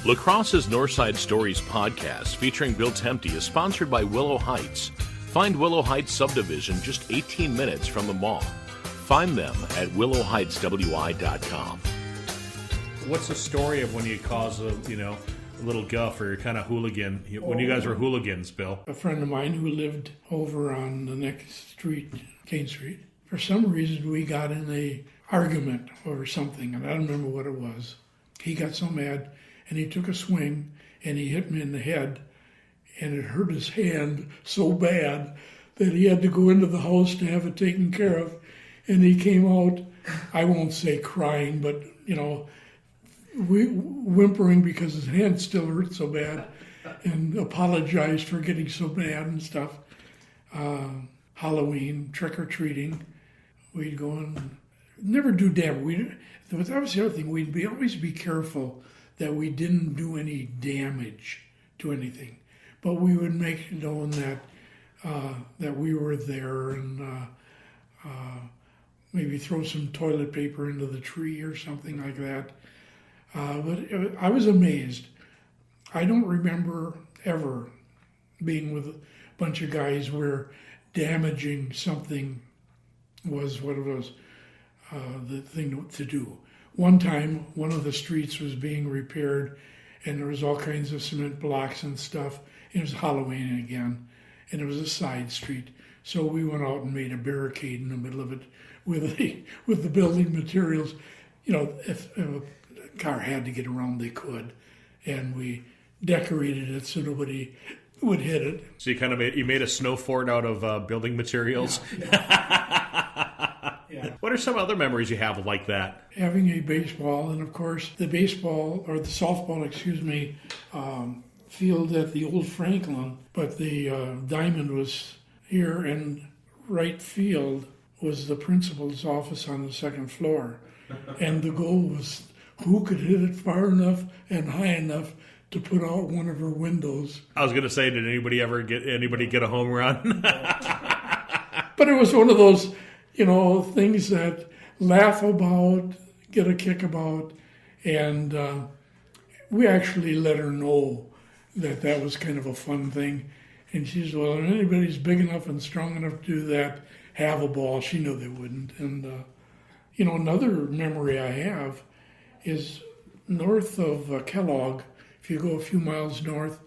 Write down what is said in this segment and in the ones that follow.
La Crosse's Northside Stories podcast featuring Bill Temte is sponsored by Willow Heights. Find Willow Heights subdivision just 18 minutes from the mall. Find them at willowheightswi.com. What's the story of when you cause a little guff or you're kind of hooligan? When you guys were hooligans, Bill? A friend of mine who lived over on the next street, Kane Street, for some reason we got in a argument over something, and I don't remember what it was. He got so mad, and he took a swing, and he hit me in the head, and it hurt his hand so bad that he had to go into the house to have it taken care of. And he came out, I won't say crying, but, whimpering because his hand still hurt so bad, and apologized for getting so mad and stuff. Halloween, trick-or-treating, we'd go and never do damage. That was the other thing. We'd always be careful that we didn't do any damage to anything. But we would make it known that we were there, and maybe throw some toilet paper into the tree or something like that. But I was amazed. I don't remember ever being with a bunch of guys where damaging something was what it was the thing to do. One time, one of the streets was being repaired, and there was all kinds of cement blocks and stuff. It was Halloween again, and it was a side street. So we went out and made a barricade in the middle of it with the building materials. If a car had to get around, they could, and we decorated it so nobody would hit it. So you made a snow fort out of building materials. Yeah. What are some other memories you have like that? Having a baseball, and of course the softball, field at the old Franklin, but the diamond was here, and right field was the principal's office on the second floor. And the goal was who could hit it far enough and high enough to put out one of her windows. I was going to say, did anybody get a home run? But it was one of those, things that laugh about, get a kick about, and we actually let her know that was kind of a fun thing. And she said, well, if anybody's big enough and strong enough to do that, have a ball. She knew they wouldn't. And, another memory I have is north of Kellogg. If you go a few miles north,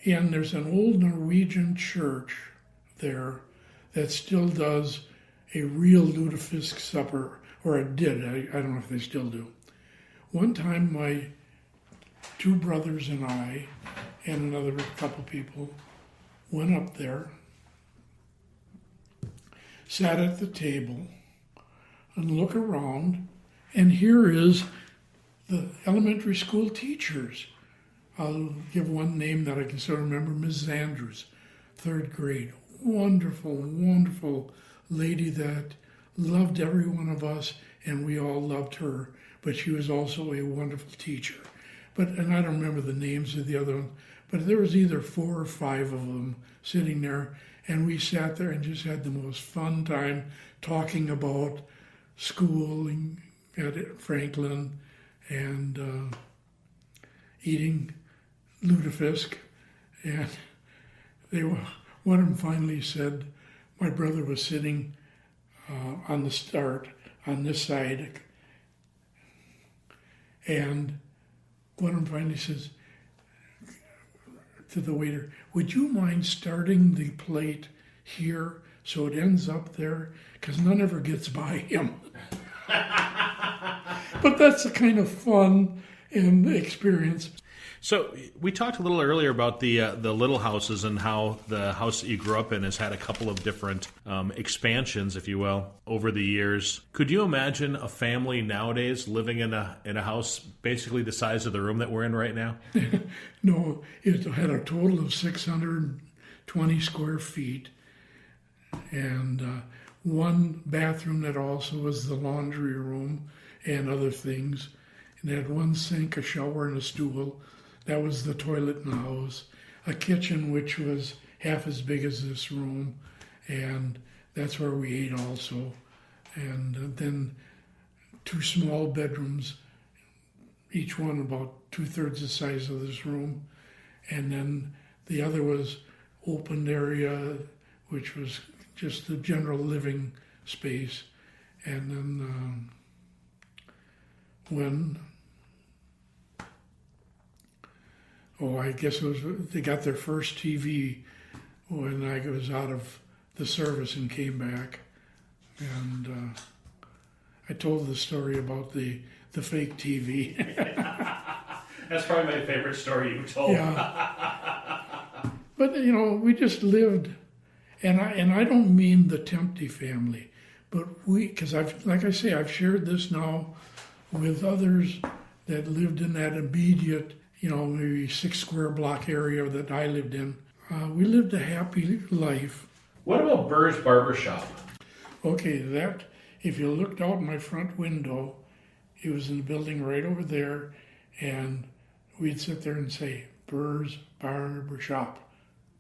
and there's an old Norwegian church there that still does a real lutefisk supper, or it did. I don't know if they still do. One time my two brothers and I and another couple people went up there, sat at the table, and look around, and here is the elementary school teachers. I'll give one name that I can still remember, Mrs. Andrews, 3rd grade. Wonderful, wonderful lady that loved every one of us, and we all loved her, but she was also a wonderful teacher. And I don't remember the names of the other ones, but there was either 4 or 5 of them sitting there, and we sat there and just had the most fun time talking about schooling at Franklin and eating lutefisk. And one of them finally said, my brother was sitting on the start on this side, and one of them finally says to the waiter, would you mind starting the plate here so it ends up there? Because none ever gets by him. But that's the kind of fun and experience. So we talked a little earlier about the little houses and how the house that you grew up in has had a couple of different expansions, if you will, over the years. Could you imagine a family nowadays living in a house basically the size of the room that we're in right now? No, it had a total of 620 square feet, and one bathroom that also was the laundry room and other things. And it had one sink, a shower, and a stool. That was the toilet in the house. A kitchen which was half as big as this room, and that's where we ate also. And then 2 small bedrooms each one about 2/3 the size of this room. And then the other was open area, which was just the general living space. And then I guess they got their first TV when I was out of the service and came back. And I told the story about the fake TV. That's probably my favorite story you told. Yeah. But, we just lived, and I don't mean the Temte family, but because I've shared this now with others that lived in that immediate, maybe 6 square block area that I lived in. We lived a happy life. What about Burr's Barbershop? Okay, if you looked out my front window, it was in the building right over there, and we'd sit there and say, Burr's Barbershop,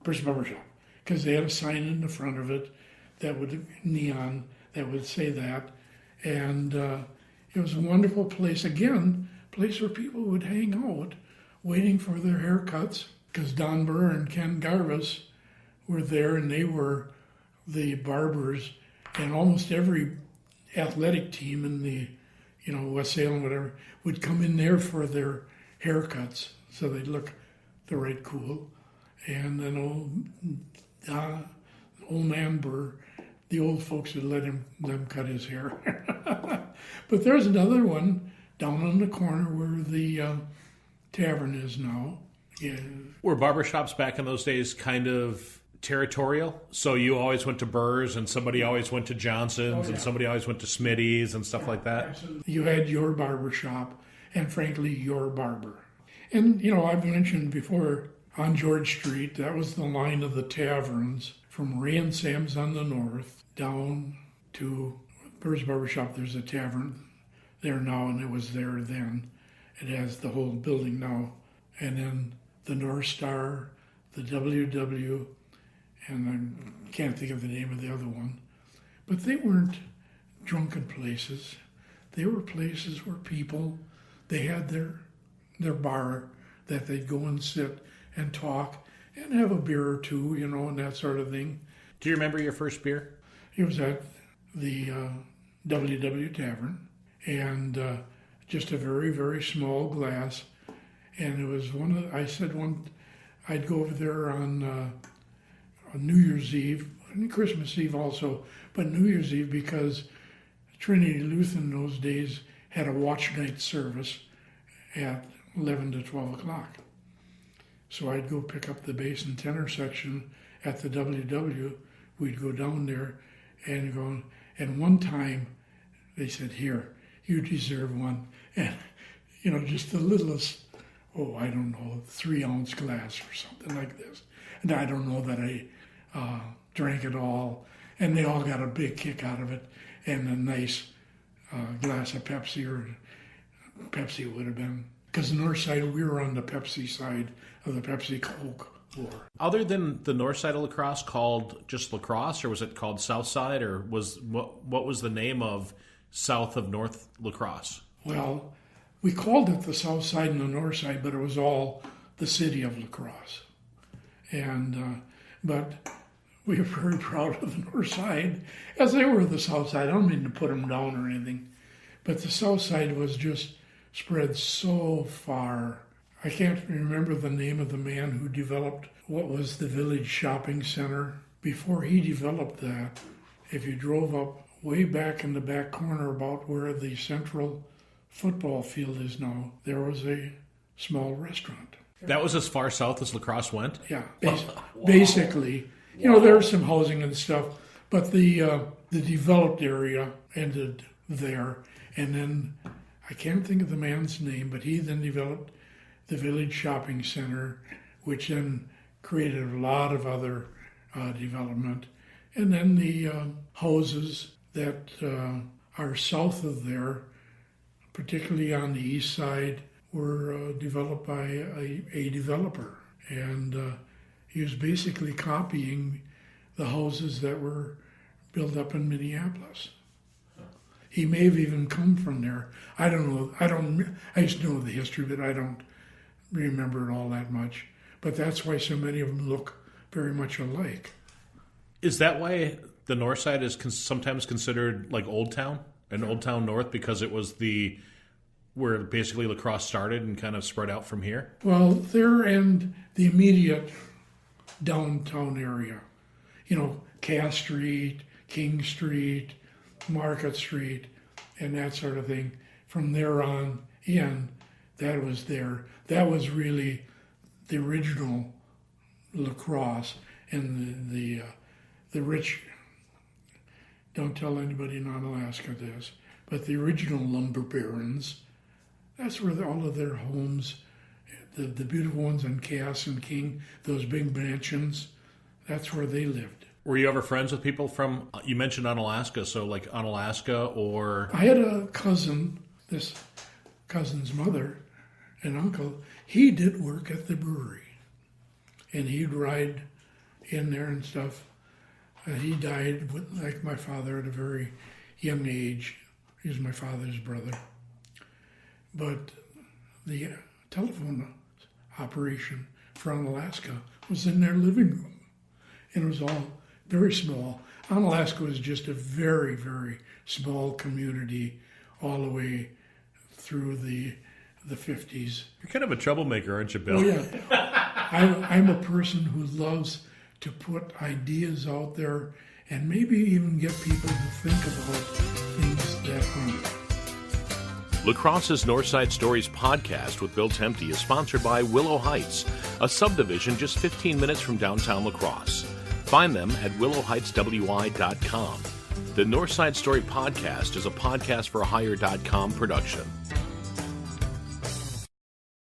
because they had a sign in the front of it that would neon that would say that, and it was a wonderful place. Again, place where people would hang out, waiting for their haircuts, because Don Burr and Ken Garvis were there, and they were the barbers, and almost every athletic team in the, West Salem, whatever, would come in there for their haircuts, so they'd look the right cool. And then old man Burr, the old folks would let them cut his hair. But there's another one down on the corner where the tavern is now. Yeah. Were barbershops back in those days kind of territorial? So you always went to Burr's, and somebody always went to Johnson's, and somebody always went to Smitty's and stuff like that? Absolutely. You had your barbershop, and frankly, your barber. And, I've mentioned before, on George Street, that was the line of the taverns from Ray and Sam's on the north down to Burr's Barbershop. There's a tavern there now, and it was there then. It has the whole building now. And then the North Star, the WW, and I can't think of the name of the other one. But they weren't drunken places. They were places where people, they had their bar that they'd go and sit and talk and have a beer or two, and that sort of thing. Do you remember your first beer? It was at the WW Tavern, and just a very, very small glass. And it was I'd go over there on New Year's Eve, and Christmas Eve also, but New Year's Eve, because Trinity Lutheran in those days had a watch night service at 11 to 12 o'clock. So I'd go pick up the bass and tenor section at the WW. We'd go down there and one time they said, "Here, you deserve one." And, just the littlest, 3-ounce glass or something like this. And I don't know that I drank it all. And they all got a big kick out of it, and a nice glass of Pepsi, or Pepsi would have been. Because the north side, we were on the Pepsi side of the Pepsi Coke war. Other than the north side of La Crosse, called just La Crosse, or was it called South Side, or what was the name of south of North La Crosse? Well, we called it the south side and the north side, but it was all the city of La Crosse. And but we were very proud of the north side, as they were the south side. I don't mean to put them down or anything, but the south side was just spread so far. I can't remember the name of the man who developed what was the village shopping center. Before he developed that, if you drove up way back in the back corner about where the central football field is now, there was a small restaurant. That was as far south as La Crosse went? Yeah, basically. There was some housing and stuff, but the developed area ended there. And then, I can't think of the man's name, but he then developed the village shopping center, which then created a lot of other development. And then the houses that are south of there, particularly on the east side, were developed by a developer. And he was basically copying the houses that were built up in Minneapolis. He may have even come from there. I don't know. I just know the history, but I don't remember it all that much. But that's why so many of them look very much alike. Is that why the north side is sometimes considered like Old Town and Old Town North, because it was where basically lacrosse started and kind of spread out from here? Well, there and the immediate downtown area. Cass Street, King Street, Market Street, and that sort of thing. From there on in, that was there. That was really the original lacrosse, and the rich. Don't tell anybody in Onalaska this, but the original lumber barons. That's where all of their homes, the beautiful ones on Cass and King, those big mansions. That's where they lived. Were you ever friends with people from? You mentioned Onalaska, so like Onalaska or. I had a cousin. This cousin's mother and uncle, he did work at the brewery. And he'd ride in there and stuff. He died, like my father, at a very young age. He was my father's brother. But the telephone operation for Onalaska was in their living room. And it was all very small. Onalaska was just a very, very small community all the way through the 50s. You're kind of a troublemaker, aren't you, Bill? Oh, yeah. I'm a person who loves to put ideas out there and maybe even get people to think about things that aren't. Lacrosse's Northside Stories podcast with Bill Temte is sponsored by Willow Heights, a subdivision just 15 minutes from downtown La Crosse. Find them at willowheightswi.com. The Northside Story podcast is a podcast for hire.com production.